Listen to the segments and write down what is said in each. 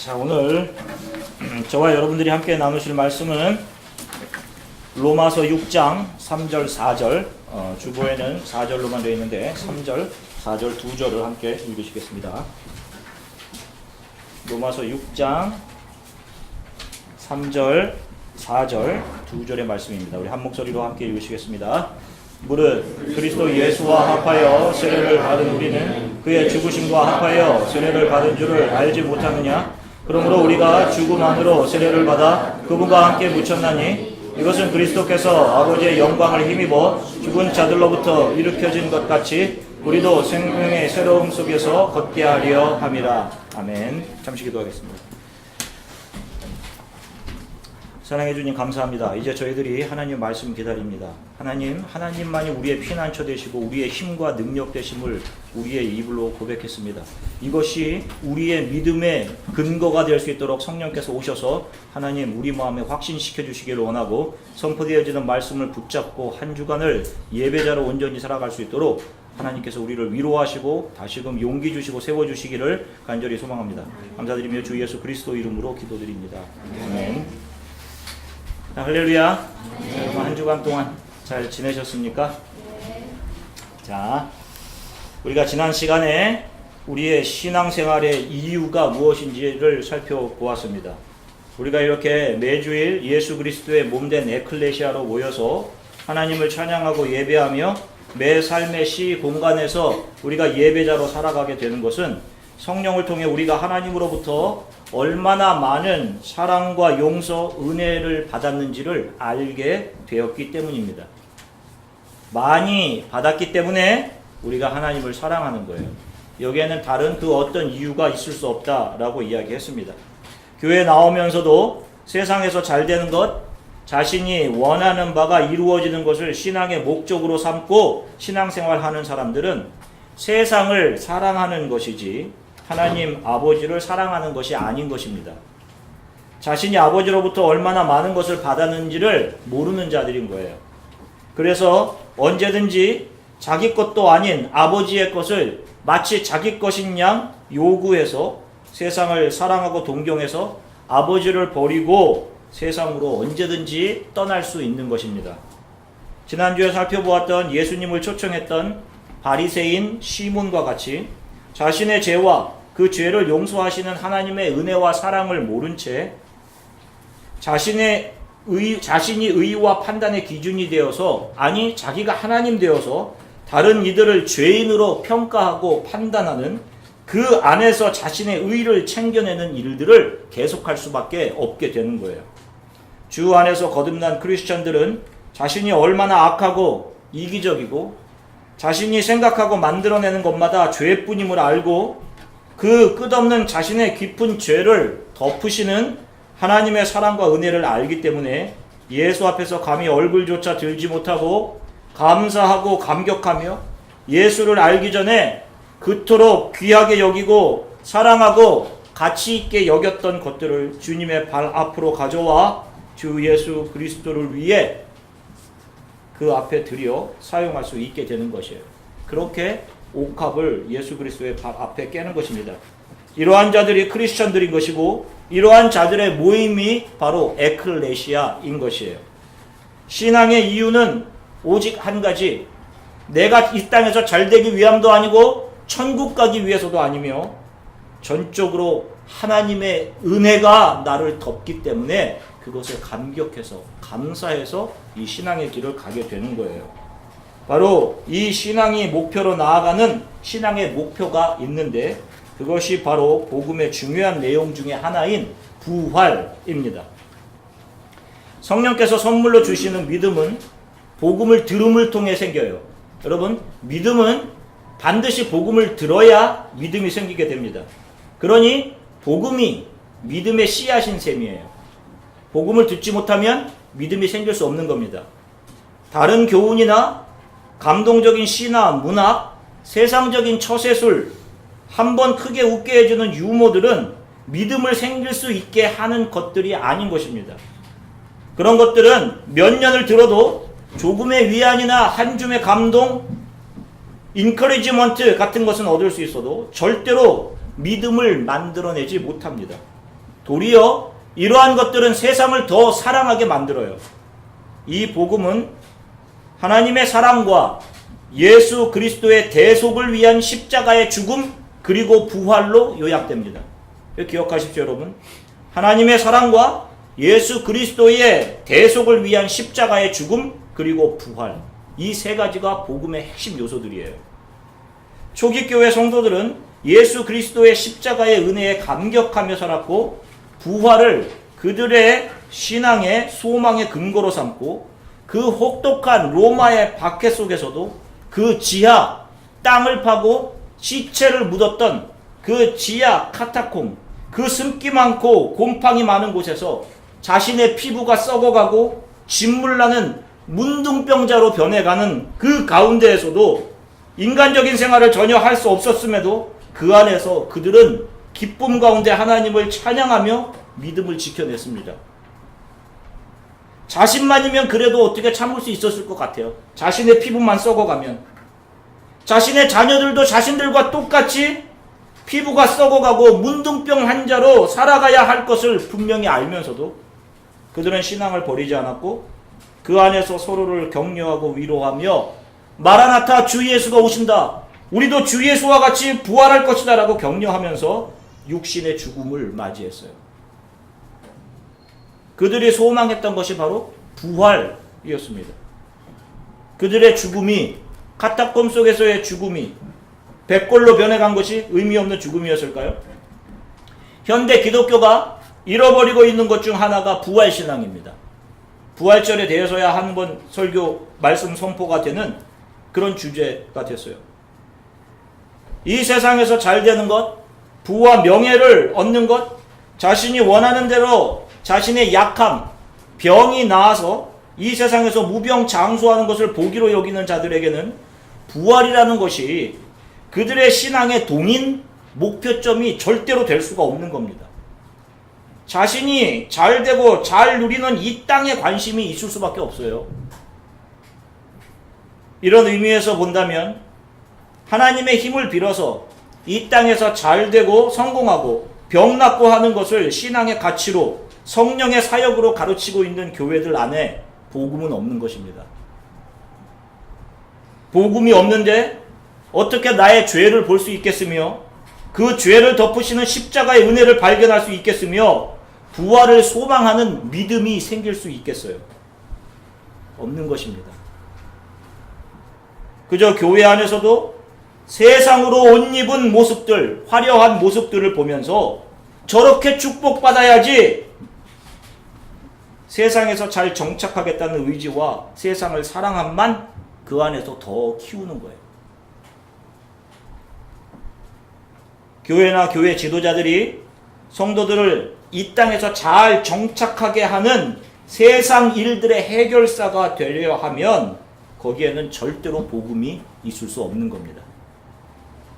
자, 오늘 저와 여러분들이 함께 나누실 말씀은 로마서 6장 3절 4절, 주보에는 4절로만 되어 있는데 3절, 4절 두 절을 함께 읽으시겠습니다. 로마서 6장 3절, 4절 두 절의 말씀입니다. 우리 한 목소리로 함께 읽으시겠습니다. 무릇 그리스도 예수와 합하여 세례를 받은 우리는 그의 죽으심과 합하여 세례를 받은 줄을 알지 못하느냐? 그러므로 우리가 죽음 안으로 세례를 받아 그분과 함께 묻혔나니 이것은 그리스도께서 아버지의 영광을 힘입어 죽은 자들로부터 일으켜진 것 같이 우리도 생명의 새로움 속에서 걷게 하려 함이라. 아멘. 잠시 기도하겠습니다. 사랑해 주님 감사합니다. 이제 저희들이 하나님 말씀 기다립니다. 하나님만이 우리의 피난처 되시고 우리의 힘과 능력 되심을 우리의 입으로 고백했습니다. 이것이 우리의 믿음의 근거가 될 수 있도록 성령께서 오셔서 하나님 우리 마음에 확신시켜 주시기를 원하고 선포되어지는 말씀을 붙잡고 한 주간을 예배자로 온전히 살아갈 수 있도록 하나님께서 우리를 위로하시고 다시금 용기 주시고 세워주시기를 간절히 소망합니다. 감사드리며 주 예수 그리스도 이름으로 기도드립니다. 아멘. 자, 할렐루야. 자, 여러분 한 주간 동안 잘 지내셨습니까? 자, 우리가 지난 시간에 우리의 신앙생활의 이유가 무엇인지를 살펴보았습니다. 우리가 이렇게 매주일 예수 그리스도의 몸된 에클레시아로 모여서 하나님을 찬양하고 예배하며 매 삶의 시 공간에서 우리가 예배자로 살아가게 되는 것은 성령을 통해 우리가 하나님으로부터 얼마나 많은 사랑과 용서, 은혜를 받았는지를 알게 되었기 때문입니다. 많이 받았기 때문에 우리가 하나님을 사랑하는 거예요. 여기에는 다른 그 어떤 이유가 있을 수 없다라고 이야기했습니다. 교회에 나오면서도 세상에서 잘 되는 것, 자신이 원하는 바가 이루어지는 것을 신앙의 목적으로 삼고 신앙생활하는 사람들은 세상을 사랑하는 것이지 하나님 아버지를 사랑하는 것이 아닌 것입니다. 자신이 아버지로부터 얼마나 많은 것을 받았는지를 모르는 자들인 거예요. 그래서 언제든지 자기 것도 아닌 아버지의 것을 마치 자기 것인 양 요구해서 세상을 사랑하고 동경해서 아버지를 버리고 세상으로 언제든지 떠날 수 있는 것입니다. 지난주에 살펴보았던 예수님을 초청했던 바리새인 시몬과 같이 자신의 죄와 그 죄를 용서하시는 하나님의 은혜와 사랑을 모른 채 자신이 의와 판단의 기준이 되어서, 아니 자기가 하나님 되어서 다른 이들을 죄인으로 평가하고 판단하는 그 안에서 자신의 의를 챙겨내는 일들을 계속할 수밖에 없게 되는 거예요. 주 안에서 거듭난 크리스천들은 자신이 얼마나 악하고 이기적이고 자신이 생각하고 만들어내는 것마다 죄뿐임을 알고 그 끝없는 자신의 깊은 죄를 덮으시는 하나님의 사랑과 은혜를 알기 때문에 예수 앞에서 감히 얼굴조차 들지 못하고 감사하고 감격하며 예수를 알기 전에 그토록 귀하게 여기고 사랑하고 가치 있게 여겼던 것들을 주님의 발 앞으로 가져와 주 예수 그리스도를 위해 그 앞에 들여 사용할 수 있게 되는 것이에요. 그렇게 옥합을 예수 그리스도의 발 앞에 깨는 것입니다. 이러한 자들이 크리스천들인 것이고 이러한 자들의 모임이 바로 에클레시아인 것이에요. 신앙의 이유는 오직 한 가지, 내가 이 땅에서 잘되기 위함도 아니고 천국 가기 위해서도 아니며 전적으로 하나님의 은혜가 나를 덮기 때문에 그것에 감격해서 감사해서 이 신앙의 길을 가게 되는 거예요. 바로 이 신앙이 목표로 나아가는 신앙의 목표가 있는데 그것이 바로 복음의 중요한 내용 중에 하나인 부활입니다. 성령께서 선물로 주시는 믿음은 복음을 들음을 통해 생겨요. 여러분, 믿음은 반드시 복음을 들어야 믿음이 생기게 됩니다. 그러니 복음이 믿음의 씨앗인 셈이에요. 복음을 듣지 못하면 믿음이 생길 수 없는 겁니다. 다른 교훈이나 감동적인 시나 문학, 세상적인 처세술, 한번 크게 웃게 해주는 유머들은 믿음을 생길 수 있게 하는 것들이 아닌 것입니다. 그런 것들은 몇 년을 들어도 조금의 위안이나 한 줌의 감동, 인커리지먼트 같은 것은 얻을 수 있어도 절대로 믿음을 만들어내지 못합니다. 도리어 이러한 것들은 세상을 더 사랑하게 만들어요. 이 복음은 하나님의 사랑과 예수 그리스도의 대속을 위한 십자가의 죽음 그리고 부활로 요약됩니다. 기억하십시오, 여러분. 하나님의 사랑과 예수 그리스도의 대속을 위한 십자가의 죽음 그리고 부활, 이 세 가지가 복음의 핵심 요소들이에요. 초기 교회 성도들은 예수 그리스도의 십자가의 은혜에 감격하며 살았고 부활을 그들의 신앙의 소망의 근거로 삼고 그 혹독한 로마의 박해 속에서도 그 지하 땅을 파고 시체를 묻었던 그 지하 카타콤, 그 숨기 많고 곰팡이 많은 곳에서 자신의 피부가 썩어가고 진물나는 문둥병자로 변해가는 그 가운데에서도 인간적인 생활을 전혀 할 수 없었음에도 그 안에서 그들은 기쁨 가운데 하나님을 찬양하며 믿음을 지켜냈습니다. 자신만이면 그래도 어떻게 참을 수 있었을 것 같아요. 자신의 피부만 썩어가면. 자신의 자녀들도 자신들과 똑같이 피부가 썩어가고 문둥병 환자로 살아가야 할 것을 분명히 알면서도 그들은 신앙을 버리지 않았고 그 안에서 서로를 격려하고 위로하며 마라나타 주 예수가 오신다. 우리도 주 예수와 같이 부활할 것이다 라고 격려하면서 육신의 죽음을 맞이했어요. 그들이 소망했던 것이 바로 부활이었습니다. 그들의 죽음이, 카타콤 속에서의 죽음이 백골로 변해간 것이 의미 없는 죽음이었을까요? 현대 기독교가 잃어버리고 있는 것 중 하나가 부활신앙입니다. 부활절에 대해서야 한 번 설교 말씀 선포가 되는 그런 주제가 됐어요. 이 세상에서 잘 되는 것, 부와 명예를 얻는 것, 자신이 원하는 대로 자신의 약함, 병이 나아서 이 세상에서 무병장수하는 것을 복이로 여기는 자들에게는 부활이라는 것이 그들의 신앙의 동인 목표점이 절대로 될 수가 없는 겁니다. 자신이 잘 되고 잘 누리는 이 땅에 관심이 있을 수밖에 없어요. 이런 의미에서 본다면 하나님의 힘을 빌어서 이 땅에서 잘 되고 성공하고 병 낫고 하는 것을 신앙의 가치로 성령의 사역으로 가르치고 있는 교회들 안에 복음은 없는 것입니다. 복음이 없는데 어떻게 나의 죄를 볼 수 있겠으며 그 죄를 덮으시는 십자가의 은혜를 발견할 수 있겠으며 부활을 소망하는 믿음이 생길 수 있겠어요? 없는 것입니다. 그저 교회 안에서도 세상으로 옷 입은 모습들, 화려한 모습들을 보면서 저렇게 축복받아야지 세상에서 잘 정착하겠다는 의지와 세상을 사랑함만 그 안에서 더 키우는 거예요. 교회나 교회 지도자들이 성도들을 이 땅에서 잘 정착하게 하는 세상 일들의 해결사가 되려 하면 거기에는 절대로 복음이 있을 수 없는 겁니다.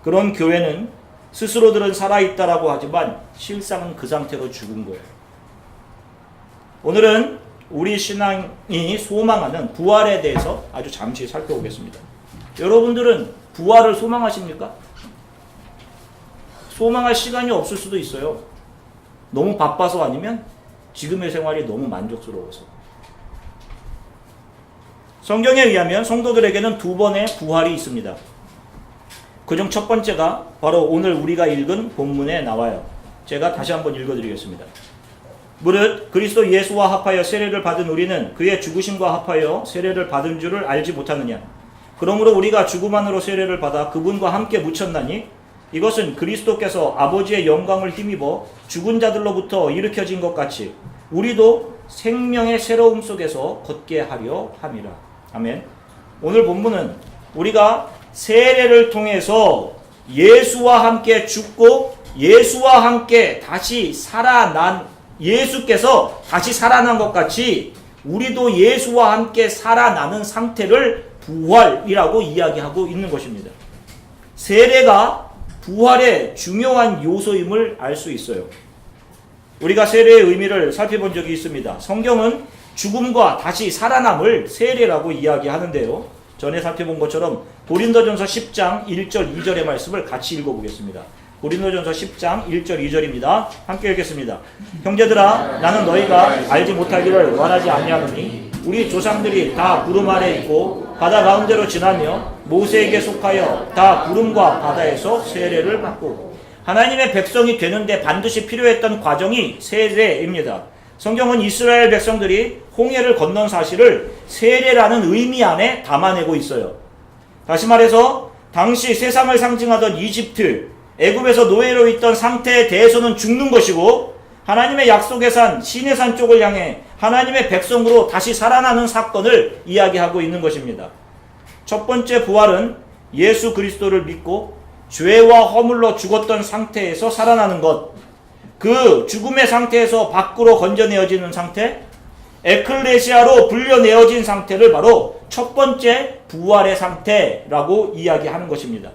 그런 교회는 스스로들은 살아있다라고 하지만 실상은 그 상태로 죽은 거예요. 오늘은 우리 신앙이 소망하는 부활에 대해서 아주 잠시 살펴보겠습니다. 여러분들은 부활을 소망하십니까? 소망할 시간이 없을 수도 있어요. 너무 바빠서 아니면 지금의 생활이 너무 만족스러워서. 성경에 의하면 성도들에게는 두 번의 부활이 있습니다. 그중 첫 번째가 바로 오늘 우리가 읽은 본문에 나와요. 제가 다시 한번 읽어드리겠습니다. 무릇 그리스도 예수와 합하여 세례를 받은 우리는 그의 죽으심과 합하여 세례를 받은 줄을 알지 못하느냐. 그러므로 우리가 죽음 안으로 세례를 받아 그분과 함께 묻혔나니 이것은 그리스도께서 아버지의 영광을 힘입어 죽은 자들로부터 일으켜진 것 같이 우리도 생명의 새로움 속에서 걷게 하려 함이라. 아멘. 오늘 본문은 우리가 세례를 통해서 예수와 함께 죽고 예수와 함께 다시 살아난 예수께서 다시 살아난 것 같이 우리도 예수와 함께 살아나는 상태를 부활이라고 이야기하고 있는 것입니다. 세례가 부활의 중요한 요소임을 알 수 있어요. 우리가 세례의 의미를 살펴본 적이 있습니다. 성경은 죽음과 다시 살아남을 세례라고 이야기하는데요. 전에 살펴본 것처럼 고린도전서 10장 1절 2절의 말씀을 같이 읽어보겠습니다. 고린도전서 10장 1절 2절입니다. 함께 읽겠습니다. 형제들아 나는 너희가 알지 못하기를 원하지 아니하노니 우리 조상들이 다 구름 아래 있고 바다 가운데로 지나며 모세에게 속하여 다 구름과 바다에서 세례를 받고 하나님의 백성이 되는데 반드시 필요했던 과정이 세례입니다. 성경은 이스라엘 백성들이 홍해를 건넌 사실을 세례라는 의미 안에 담아내고 있어요. 다시 말해서 당시 세상을 상징하던 이집트, 애굽에서 노예로 있던 상태에 대해서는 죽는 것이고 하나님의 약속의 산, 시내산 쪽을 향해 하나님의 백성으로 다시 살아나는 사건을 이야기하고 있는 것입니다. 첫 번째 부활은 예수 그리스도를 믿고 죄와 허물로 죽었던 상태에서 살아나는 것, 그 죽음의 상태에서 밖으로 건져내어지는 상태, 에클레시아로 불려내어진 상태를 바로 첫 번째 부활의 상태라고 이야기하는 것입니다.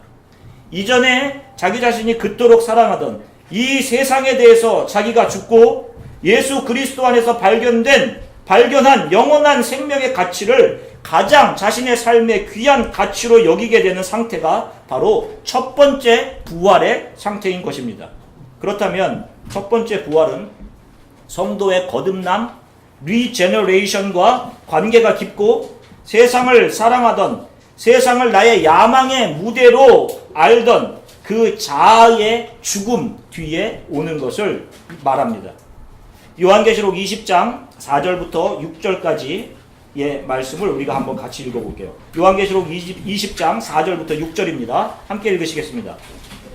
이전에 자기 자신이 그토록 사랑하던 이 세상에 대해서 자기가 죽고 예수 그리스도 안에서 발견한 영원한 생명의 가치를 가장 자신의 삶의 귀한 가치로 여기게 되는 상태가 바로 첫 번째 부활의 상태인 것입니다. 그렇다면 첫 번째 부활은 성도의 거듭남, 리제너레이션과 관계가 깊고 세상을 사랑하던, 세상을 나의 야망의 무대로 알던 그 자아의 죽음 뒤에 오는 것을 말합니다. 요한계시록 20장 4절부터 6절까지의 말씀을 우리가 한번 같이 읽어볼게요. 요한계시록 20장 4절부터 6절입니다. 함께 읽으시겠습니다.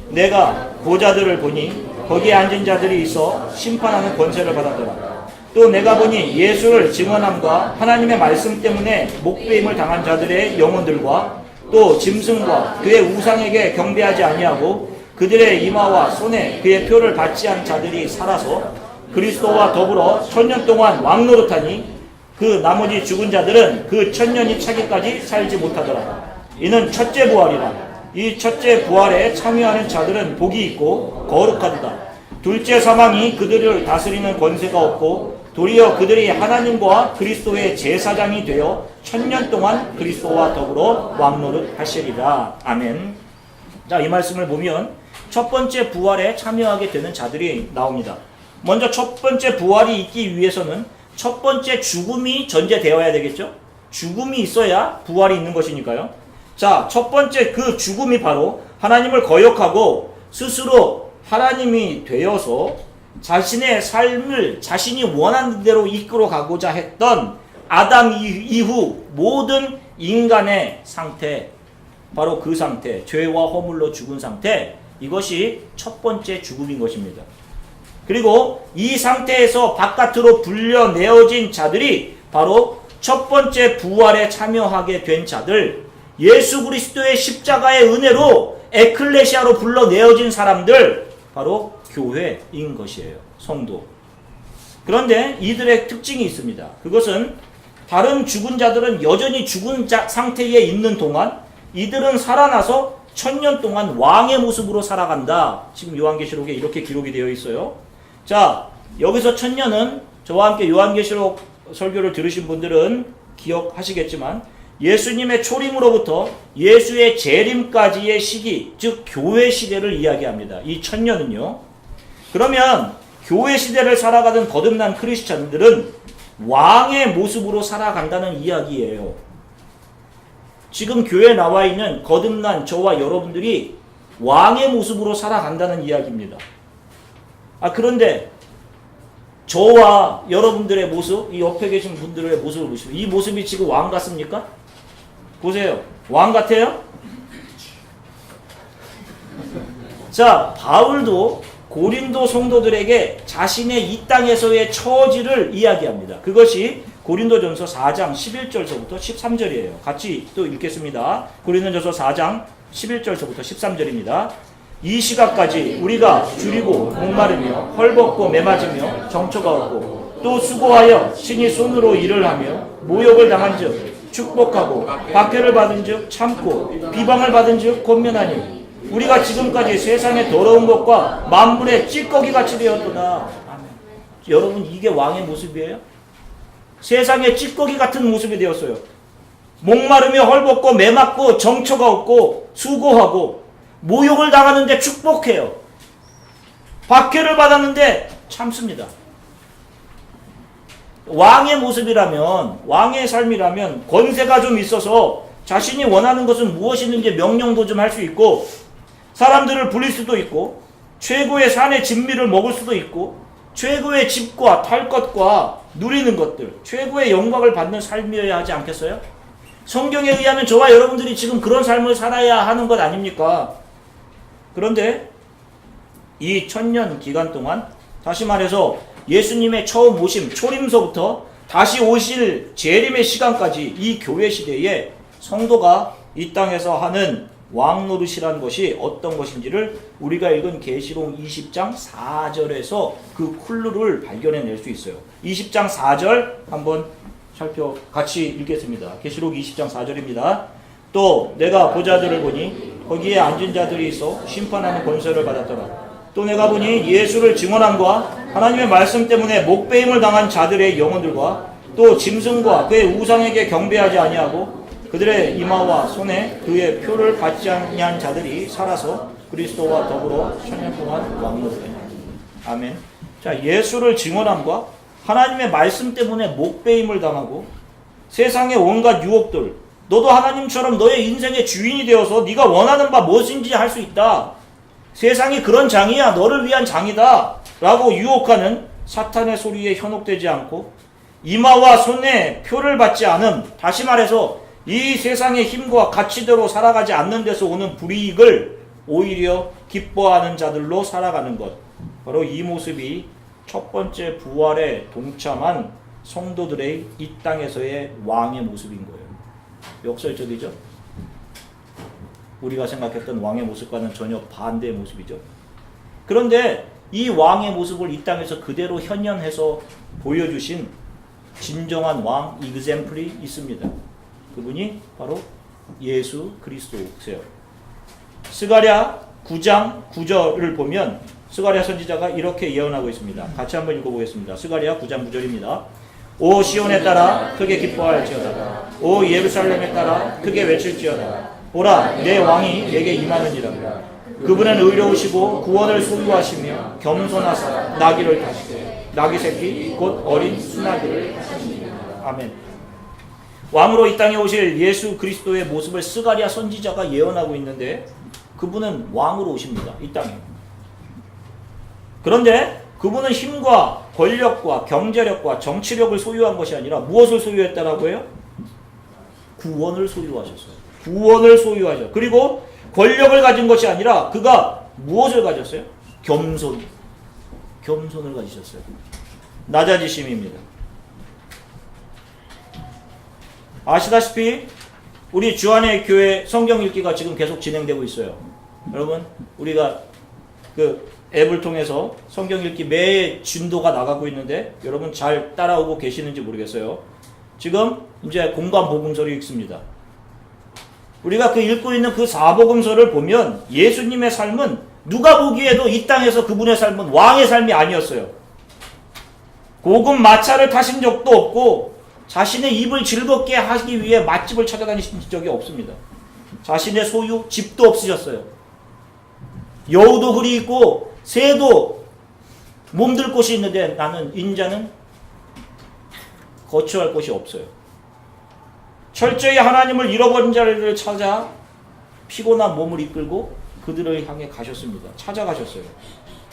내가 보좌들을 보니 거기에 앉은 자들이 있어 심판하는 권세를 받았더라. 또 내가 보니 예수를 증언함과 하나님의 말씀 때문에 목배임을 당한 자들의 영혼들과 또 짐승과 그의 우상에게 경배하지 아니하고 그들의 이마와 손에 그의 표를 받지 않은 자들이 살아서 그리스도와 더불어 1000년 동안 왕노릇하니 그 나머지 죽은 자들은 그 1000년이 차기까지 살지 못하더라. 이는 첫째 부활이라. 이 첫째 부활에 참여하는 자들은 복이 있고 거룩하도다. 둘째 사망이 그들을 다스리는 권세가 없고 도리어 그들이 하나님과 그리스도의 제사장이 되어 1000년 동안 그리스도와 더불어 왕노릇 하시리라. 아멘. 자, 이 말씀을 보면 첫 번째 부활에 참여하게 되는 자들이 나옵니다. 먼저 첫 번째 부활이 있기 위해서는 첫 번째 죽음이 전제되어야 되겠죠? 죽음이 있어야 부활이 있는 것이니까요. 자, 첫 번째 그 죽음이 바로 하나님을 거역하고 스스로 하나님이 되어서 자신의 삶을 자신이 원하는 대로 이끌어 가고자 했던 아담 이후 모든 인간의 상태, 바로 그 상태, 죄와 허물로 죽은 상태, 이것이 첫 번째 죽음인 것입니다. 그리고 이 상태에서 바깥으로 불려내어진 자들이 바로 첫 번째 부활에 참여하게 된 자들, 예수 그리스도의 십자가의 은혜로 에클레시아로 불러내어진 사람들, 바로 교회인 것이에요. 성도. 그런데 이들의 특징이 있습니다. 그것은 다른 죽은 자들은 여전히 죽은 상태에 있는 동안 이들은 살아나서 1000년 동안 왕의 모습으로 살아간다. 지금 요한계시록에 이렇게 기록이 되어 있어요. 자, 여기서 1000년은 저와 함께 요한계시록 설교를 들으신 분들은 기억하시겠지만 예수님의 초림으로부터 예수의 재림까지의 시기, 즉 교회 시대를 이야기합니다. 이 1000년은요. 그러면 교회 시대를 살아가던 거듭난 크리스찬들은 왕의 모습으로 살아간다는 이야기예요. 지금 교회에 나와 있는 거듭난 저와 여러분들이 왕의 모습으로 살아간다는 이야기입니다. 그런데 저와 여러분들의 모습, 이 옆에 계신 분들의 모습을 보시면 이 모습이 지금 왕 같습니까? 보세요. 왕 같아요? 자, 바울도 고린도 성도들에게 자신의 이 땅에서의 처지를 이야기합니다. 그것이 고린도전서 4장 11절서부터 13절이에요. 같이 또 읽겠습니다. 고린도전서 4장 11절서부터 13절입니다. 이 시각까지 우리가 줄이고 목마르며 헐벗고 매맞으며 정처가 없고 또 수고하여 친히 손으로 일을 하며 모욕을 당한즉 축복하고 박해를 받은즉 참고 비방을 받은즉 권면하니 우리가 지금까지 세상의 더러운 것과 만물의 찌꺼기같이 되었도다. 아멘. 여러분, 이게 왕의 모습이에요? 세상의 찌꺼기 같은 모습이 되었어요. 목마르며 헐벗고 매맞고 정처가 없고 수고하고 모욕을 당하는데 축복해요. 박해를 받았는데 참습니다. 왕의 모습이라면, 왕의 삶이라면 권세가 좀 있어서 자신이 원하는 것은 무엇이든지 명령도 좀 할 수 있고, 사람들을 부릴 수도 있고, 최고의 산의 진미를 먹을 수도 있고, 최고의 집과 탈 것과 누리는 것들, 최고의 영광을 받는 삶이어야 하지 않겠어요? 성경에 의하면 저와 여러분들이 지금 그런 삶을 살아야 하는 것 아닙니까? 그런데 이 1000년 기간 동안, 다시 말해서 예수님의 처음 오심, 초림서부터 다시 오실 재림의 시간까지 이 교회 시대에 성도가 이 땅에서 하는 왕 노릇이라는 것이 어떤 것인지를 우리가 읽은 계시록 20장 4절에서 그 클루를 발견해낼 수 있어요. 20장 4절 한번 같이 읽겠습니다. 계시록 20장 4절입니다. 또 내가 보좌들을 보니 거기에 앉은 자들이 있어 심판하는 권세를 받았더라. 또 내가 보니 예수를 증언함과 하나님의 말씀 때문에 목배임을 당한 자들의 영혼들과 또 짐승과 그의 우상에게 경배하지 아니하고 그들의 이마와 손에 그의 표를 받지 아니한 자들이 살아서 그리스도와 더불어 1000년 동안 왕노릇하니. 아멘. 자, 예수를 증언함과 하나님의 말씀 때문에 목배임을 당하고 세상의 온갖 유혹들, 너도 하나님처럼 너의 인생의 주인이 되어서 네가 원하는 바 무엇인지 할 수 있다. 세상이 그런 장이야. 너를 위한 장이다. 라고 유혹하는 사탄의 소리에 현혹되지 않고 이마와 손에 표를 받지 않음. 다시 말해서 이 세상의 힘과 가치대로 살아가지 않는 데서 오는 불이익을 오히려 기뻐하는 자들로 살아가는 것. 바로 이 모습이 첫 번째 부활에 동참한 성도들의 이 땅에서의 왕의 모습인 거예요. 역설적이죠? 우리가 생각했던 왕의 모습과는 전혀 반대의 모습이죠. 그런데 이 왕의 모습을 이 땅에서 그대로 현현해서 보여주신 진정한 왕 이그젬플이 있습니다. 그분이 바로 예수 그리스도세요. 스가랴 9장 9절을 보면 스가랴 선지자가 이렇게 예언하고 있습니다. 같이 한번 읽어보겠습니다. 스가랴 9장 9절입니다. 오 시온에 따라 크게 기뻐할지어다. 오 예루살렘에 따라 크게 외칠지어다. 보라 내 왕이 내게 임하느니라. 그분은 의로우시고 구원을 소유하시며 겸손하사 나귀를 타시되 나귀 새끼 곧 어린 수나귀를 타시니라. 아멘. 왕으로 이 땅에 오실 예수 그리스도의 모습을 스가랴 선지자가 예언하고 있는데 그분은 왕으로 오십니다. 이 땅에. 그런데 그분은 힘과 권력과 경제력과 정치력을 소유한 것이 아니라 무엇을 소유했다라고 해요? 구원을 소유하셨어요. 구원을 소유하셨어요. 그리고 권력을 가진 것이 아니라 그가 무엇을 가졌어요? 겸손을 가지셨어요. 낮아지심입니다. 아시다시피 우리 주안의 교회 성경 읽기가 지금 계속 진행되고 있어요. 여러분 우리가 그 앱을 통해서 성경 읽기 매 진도가 나가고 있는데 여러분 잘 따라오고 계시는지 모르겠어요. 지금 이제 공간 복음서를 읽습니다. 우리가 그 읽고 있는 그 사복음서를 보면 예수님의 삶은 누가 보기에도 이 땅에서 그분의 삶은 왕의 삶이 아니었어요. 고급 마차를 타신 적도 없고 자신의 입을 즐겁게 하기 위해 맛집을 찾아다니신 적이 없습니다. 자신의 소유 집도 없으셨어요. 여우도 그리 있고 새도 몸들 곳이 있는데 나는 인자는 거처할 곳이 없어요. 철저히 하나님을 잃어버린 자를 찾아 피곤한 몸을 이끌고 그들을 향해 가셨습니다. 찾아가셨어요.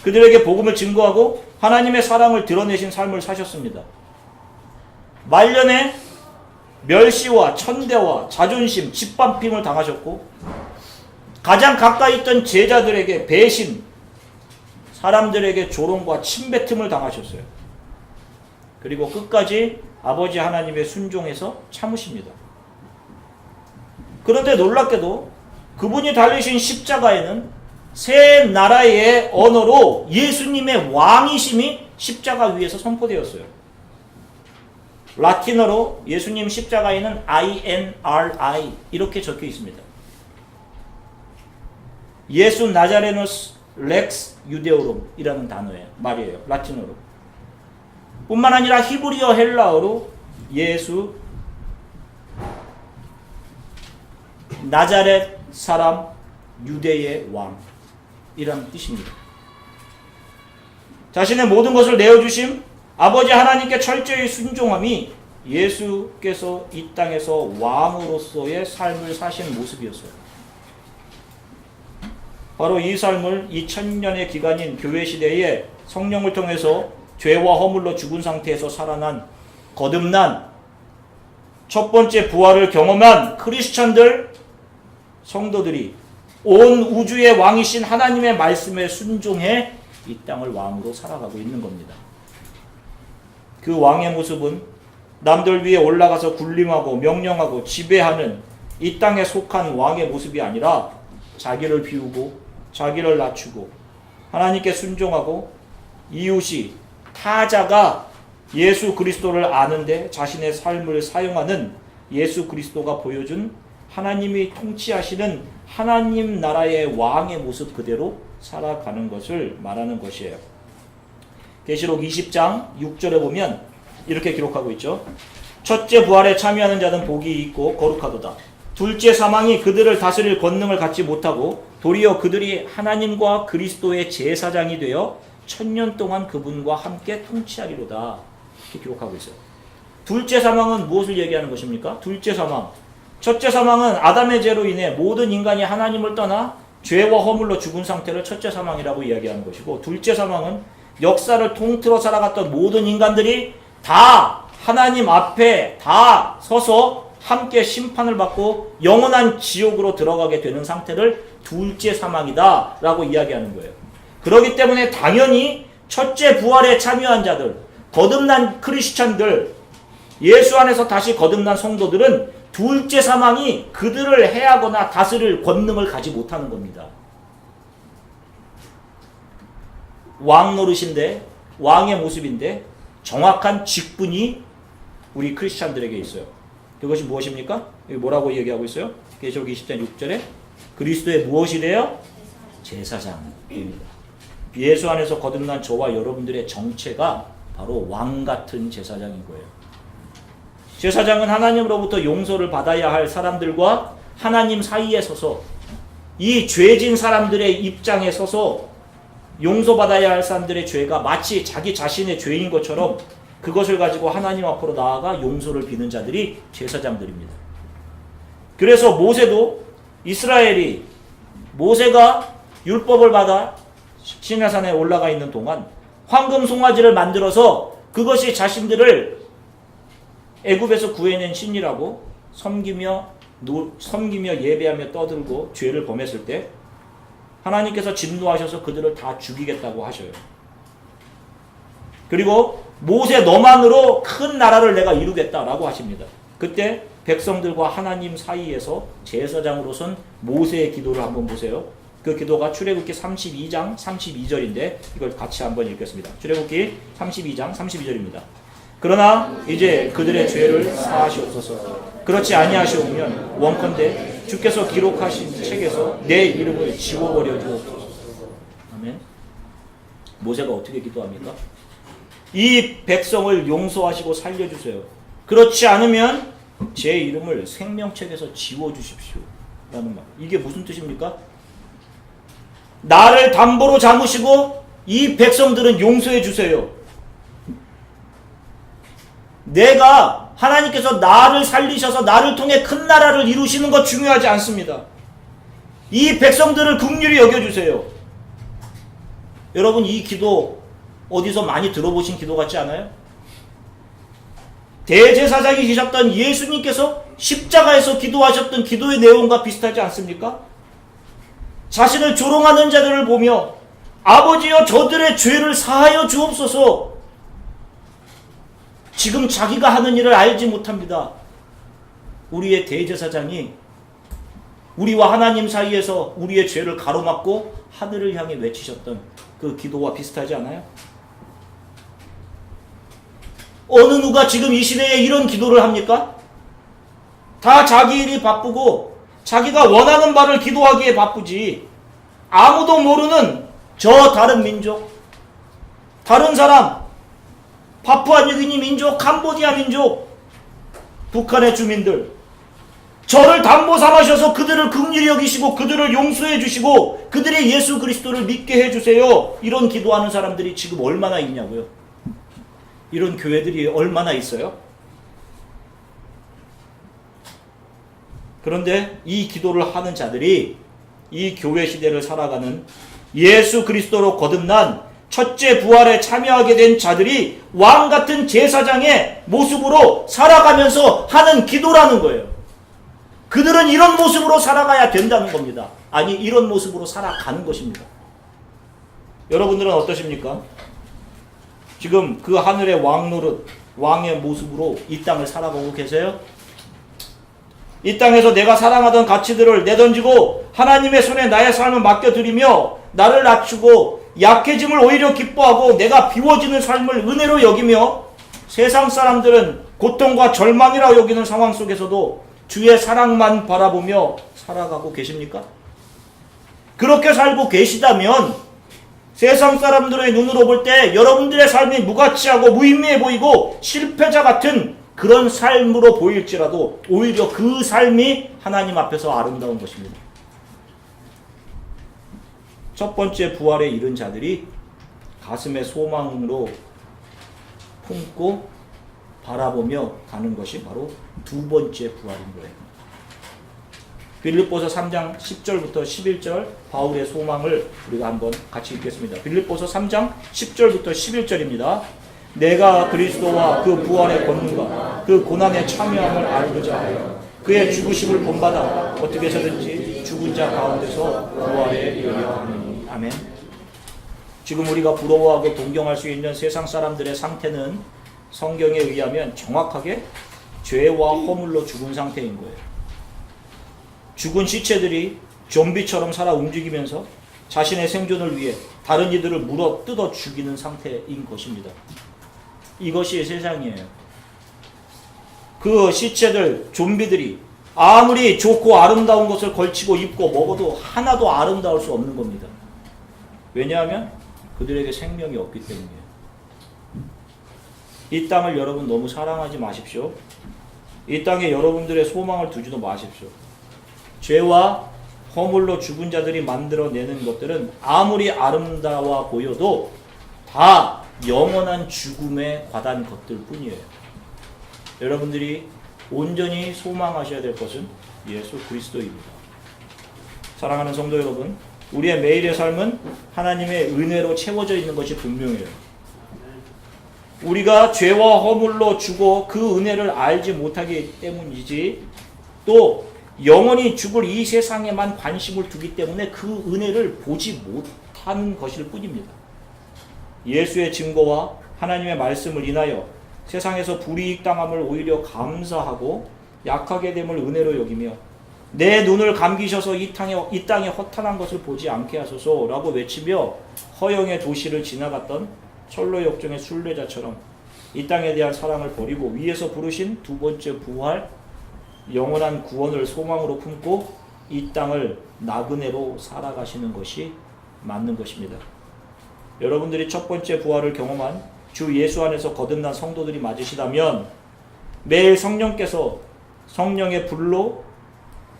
그들에게 복음을 증거하고 하나님의 사랑을 드러내신 삶을 사셨습니다. 말년에 멸시와 천대와 자존심, 짓밟힘을 당하셨고 가장 가까이 있던 제자들에게 배신, 사람들에게 조롱과 침뱉음을 당하셨어요. 그리고 끝까지 아버지 하나님의 순종에서 참으십니다. 그런데 놀랍게도 그분이 달리신 십자가에는 새 나라의 언어로 예수님의 왕이심이 십자가 위에서 선포되었어요. 라틴어로 예수님 십자가에는 INRI 이렇게 적혀 있습니다. 예수 나자레누스 렉스 유데오롬 이라는 단어예요. 말이에요. 라틴어로. 뿐만 아니라 히브리어 헬라어로 예수 나자렛 사람 유대의 왕 이라는 뜻입니다. 자신의 모든 것을 내어주심, 아버지 하나님께 철저히 순종함이 예수께서 이 땅에서 왕으로서의 삶을 사신 모습이었어요. 바로 이 삶을 2000년의 기간인 교회 시대에 성령을 통해서 죄와 허물로 죽은 상태에서 살아난 거듭난 첫 번째 부활을 경험한 크리스천들, 성도들이 온 우주의 왕이신 하나님의 말씀에 순종해 이 땅을 왕으로 살아가고 있는 겁니다. 그 왕의 모습은 남들 위에 올라가서 군림하고 명령하고 지배하는 이 땅에 속한 왕의 모습이 아니라 자기를 비우고 자기를 낮추고 하나님께 순종하고 이웃이 타자가 예수 그리스도를 아는데 자신의 삶을 사용하는 예수 그리스도가 보여준 하나님이 통치하시는 하나님 나라의 왕의 모습 그대로 살아가는 것을 말하는 것이에요. 계시록 20장 6절에 보면 이렇게 기록하고 있죠. 첫째 부활에 참여하는 자는 복이 있고 거룩하도다. 둘째 사망이 그들을 다스릴 권능을 갖지 못하고 도리어 그들이 하나님과 그리스도의 제사장이 되어 1000년 동안 그분과 함께 통치하리로다. 이렇게 기록하고 있어요. 둘째 사망은 무엇을 얘기하는 것입니까? 둘째 사망. 첫째 사망은 아담의 죄로 인해 모든 인간이 하나님을 떠나 죄와 허물로 죽은 상태를 첫째 사망이라고 이야기하는 것이고, 둘째 사망은 역사를 통틀어 살아갔던 모든 인간들이 다 하나님 앞에 다 서서 함께 심판을 받고 영원한 지옥으로 들어가게 되는 상태를 둘째 사망이다 라고 이야기하는 거예요. 그렇기 때문에 당연히 첫째 부활에 참여한 자들, 거듭난 크리스찬들, 예수 안에서 다시 거듭난 성도들은 둘째 사망이 그들을 해하거나 다스릴 권능을 가지 못하는 겁니다. 왕 노릇인데, 왕의 모습인데 정확한 직분이 우리 크리스찬들에게 있어요. 그것이 무엇입니까? 여기 뭐라고 얘기하고 있어요? 계시록 20장 6절에 그리스도의 무엇이래요? 제사장입니다. 예수 안에서 거듭난 저와 여러분들의 정체가 바로 왕 같은 제사장인 거예요. 제사장은 하나님으로부터 용서를 받아야 할 사람들과 하나님 사이에 서서 이 죄진 사람들의 입장에 서서 용서받아야 할 사람들의 죄가 마치 자기 자신의 죄인 것처럼 그것을 가지고 하나님 앞으로 나아가 용서를 비는 자들이 제사장들입니다. 그래서 모세도 이스라엘이 모세가 율법을 받아 시내산에 올라가 있는 동안 황금 송아지를 만들어서 그것이 자신들을 애굽에서 구해낸 신이라고 섬기며 예배하며 떠들고 죄를 범했을 때 하나님께서 진노하셔서 그들을 다 죽이겠다고 하셔요. 그리고 모세 너만으로 큰 나라를 내가 이루겠다라고 하십니다. 그때 백성들과 하나님 사이에서 제사장으로선 모세의 기도를 한번 보세요. 그 기도가 출애굽기 32장 32절인데 이걸 같이 한번 읽겠습니다. 출애굽기 32장 32절입니다. 그러나 이제 그들의 죄를 사하시옵소서. 그렇지 아니하시오면 원컨대 주께서 기록하신 책에서 내 이름을 지워버려 주옵소서. 아멘. 모세가 어떻게 기도합니까? 이 백성을 용서하시고 살려주세요. 그렇지 않으면 제 이름을 생명책에서 지워주십시오. 라는 말. 이게 무슨 뜻입니까? 나를 담보로 삼으시고 이 백성들은 용서해 주세요. 내가 하나님께서 나를 살리셔서 나를 통해 큰 나라를 이루시는 것 중요하지 않습니다. 이 백성들을 긍휼히 여겨주세요. 여러분 이 기도 어디서 많이 들어보신 기도 같지 않아요? 대제사장이 계셨던 예수님께서 십자가에서 기도하셨던 기도의 내용과 비슷하지 않습니까? 자신을 조롱하는 자들을 보며 아버지여 저들의 죄를 사하여 주옵소서. 지금 자기가 하는 일을 알지 못합니다. 우리의 대제사장이 우리와 하나님 사이에서 우리의 죄를 가로막고 하늘을 향해 외치셨던 그 기도와 비슷하지 않아요? 어느 누가 지금 이 시대에 이런 기도를 합니까? 다 자기 일이 바쁘고 자기가 원하는 바를 기도하기에 바쁘지. 아무도 모르는 저 다른 민족, 다른 사람, 파푸아뉴기니 민족, 캄보디아 민족, 북한의 주민들, 저를 담보 삼으셔서 그들을 긍휼히 여기시고 그들을 용서해 주시고 그들의 예수 그리스도를 믿게 해주세요. 이런 기도하는 사람들이 지금 얼마나 있냐고요. 이런 교회들이 얼마나 있어요. 그런데 이 기도를 하는 자들이 이 교회 시대를 살아가는 예수 그리스도로 거듭난 첫째 부활에 참여하게 된 자들이 왕같은 제사장의 모습으로 살아가면서 하는 기도라는 거예요. 그들은 이런 모습으로 살아가야 된다는 겁니다. 아니, 이런 모습으로 살아가는 것입니다. 여러분들은 어떠십니까? 지금 그 하늘의 왕 노릇, 왕의 모습으로 이 땅을 살아가고 계세요? 이 땅에서 내가 사랑하던 가치들을 내던지고 하나님의 손에 나의 삶을 맡겨드리며 나를 낮추고 약해짐을 오히려 기뻐하고 내가 비워지는 삶을 은혜로 여기며 세상 사람들은 고통과 절망이라 여기는 상황 속에서도 주의 사랑만 바라보며 살아가고 계십니까? 그렇게 살고 계시다면 세상 사람들의 눈으로 볼 때 여러분들의 삶이 무가치하고 무의미해 보이고 실패자 같은 그런 삶으로 보일지라도 오히려 그 삶이 하나님 앞에서 아름다운 것입니다. 첫 번째 부활에 이른 자들이 가슴에 소망으로 품고 바라보며 가는 것이 바로 두 번째 부활인 거예요. 빌립보서 3장 10절부터 11절 바울의 소망을 우리가 한번 같이 읽겠습니다. 빌립보서 3장 10절부터 11절입니다. 내가 그리스도와 그 부활의 권능과 그 고난에 참여함을 알고자 하여 그의 죽으심을 본받아 어떻게 해서든지 죽은 자 가운데서 부활에 이르려 하느니. 아멘. 지금 우리가 부러워하고 동경할 수 있는 세상 사람들의 상태는 성경에 의하면 정확하게 죄와 허물로 죽은 상태인 거예요. 죽은 시체들이 좀비처럼 살아 움직이면서 자신의 생존을 위해 다른 이들을 물어 뜯어 죽이는 상태인 것입니다. 이것이 세상이에요. 그 시체들, 좀비들이 아무리 좋고 아름다운 것을 걸치고 입고 먹어도 하나도 아름다울 수 없는 겁니다. 왜냐하면 그들에게 생명이 없기 때문이에요. 이 땅을 여러분 너무 사랑하지 마십시오. 이 땅에 여러분들의 소망을 두지도 마십시오. 죄와 허물로 죽은 자들이 만들어내는 것들은 아무리 아름다워 보여도 다 영원한 죽음에 관한 것들 뿐이에요. 여러분들이 온전히 소망하셔야 될 것은 예수 그리스도입니다. 사랑하는 성도 여러분, 우리의 매일의 삶은 하나님의 은혜로 채워져 있는 것이 분명해요. 우리가 죄와 허물로 죽어 그 은혜를 알지 못하기 때문이지, 또 영원히 죽을 이 세상에만 관심을 두기 때문에 그 은혜를 보지 못하는 것일 뿐입니다. 예수의 증거와 하나님의 말씀을 인하여 세상에서 불이익 당함을 오히려 감사하고 약하게 됨을 은혜로 여기며 내 눈을 감기셔서 이 땅에 허탄한 것을 보지 않게 하소서라고 외치며 허영의 도시를 지나갔던 철로 역정의 순례자처럼 이 땅에 대한 사랑을 버리고 위에서 부르신 두 번째 부활, 영원한 구원을 소망으로 품고 이 땅을 나그네로 살아가시는 것이 맞는 것입니다. 여러분들이 첫 번째 부활을 경험한 주 예수 안에서 거듭난 성도들이 맞으시다면 매일 성령께서 성령의 불로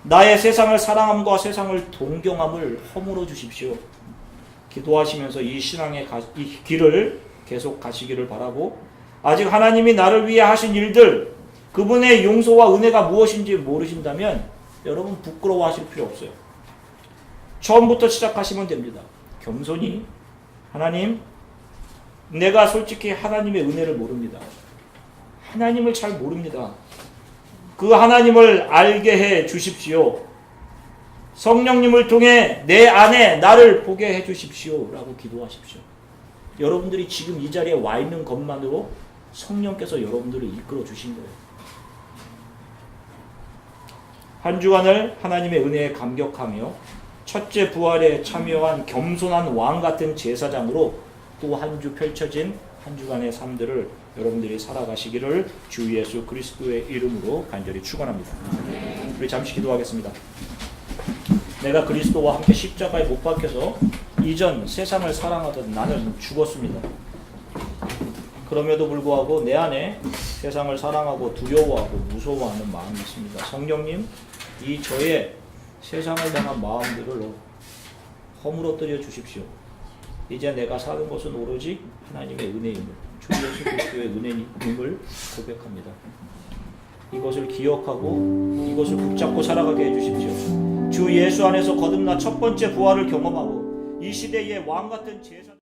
나의 세상을 사랑함과 세상을 동경함을 허물어 주십시오. 기도하시면서 이 신앙의 이 길을 계속 가시기를 바라고, 아직 하나님이 나를 위해 하신 일들, 그분의 용서와 은혜가 무엇인지 모르신다면 여러분 부끄러워하실 필요 없어요. 처음부터 시작하시면 됩니다. 겸손히, 하나님, 내가 솔직히 하나님의 은혜를 모릅니다. 하나님을 잘 모릅니다. 그 하나님을 알게 해 주십시오. 성령님을 통해 내 안에 나를 보게 해 주십시오 라고 기도하십시오. 여러분들이 지금 이 자리에 와 있는 것만으로 성령께서 여러분들을 이끌어 주신 거예요. 한 주간을 하나님의 은혜에 감격하며 첫째 부활에 참여한 겸손한 왕 같은 제사장으로 또 한 주 펼쳐진 한 주간의 삶들을 여러분들이 살아가시기를 주 예수 그리스도의 이름으로 간절히 축원합니다. 우리 잠시 기도하겠습니다. 내가 그리스도와 함께 십자가에 못 박혀서 이전 세상을 사랑하던 나는 죽었습니다. 그럼에도 불구하고 내 안에 세상을 사랑하고 두려워하고 무서워하는 마음이 있습니다. 성령님, 이 저의 세상을 향한 마음들을 허물어뜨려 주십시오. 이제 내가 사는 것은 오로지 하나님의 은혜임을, 주 예수 그리스도의 은혜임을 고백합니다. 이것을 기억하고 이것을 붙잡고 살아가게 해주십시오. 주 예수 안에서 거듭나 첫 번째 부활을 경험하고 이 시대의 왕 같은 제사